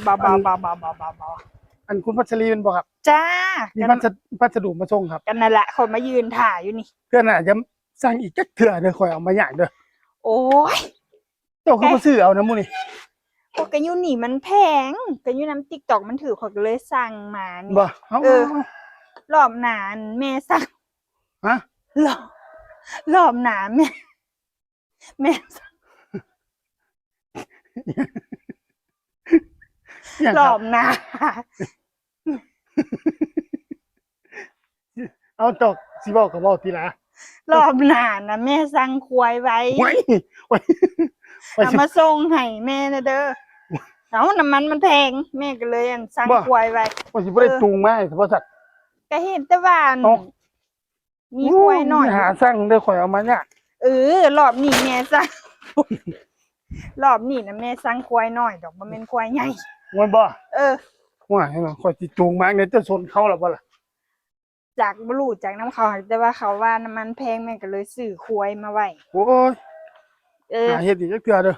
เบาอันคุณพัชรีเป็นบ่ครับจ้ามีพัสดุมาส่งครับกันนั่นแหละคนมายืนถ่ายอยู่นี่เพื่อนน่ะจะสั่งอีกจักเถื่อเด้อข่อยเอามาย่างเด้อโอ้ยเจ้าคือบ่ซื้อเอานะมื้อนี้โอ้กันอยู่นี่มันแพงกันอยู่น้ำติ๊กตอกมันถือข่อยก็เลยสั่งมานี่ บ่รอบหนาแม่สั่งฮะรอบหนาแม่สั่งรอบหนาเอาจอกสิบอกก็บอกทีละรอบหนานะแม่สั่งควายไว้เอามาส่งให้แม่นะเด้อเอาน้ำมันแพงแม่ก็เลยสั่งควายไว้ว่าสิบ่ได้จูงมาให้เฉพาะสัตว์ก็เห็นแต่ว่ามีควายหน่อยหาสั่งเด้อข่อยเอามาเนี่ยรอบนี้แม่สั่งรอบนี้นะแม่สั่งควายหน่อยดอกบ่แม่นควายใหญ่มันบ่ว่าให้ข่อยสิจูงมาเนี่ยจะสนเขาล่ะบ่ล่ะจากบ่รู้จากน้ำเขาแต่ว่าเขาว่าน้ำมันแพงแม่ก็เลยซื้อควายมาไว้โอ้ยเฮ็ดอีกจักเทื่อเด้อ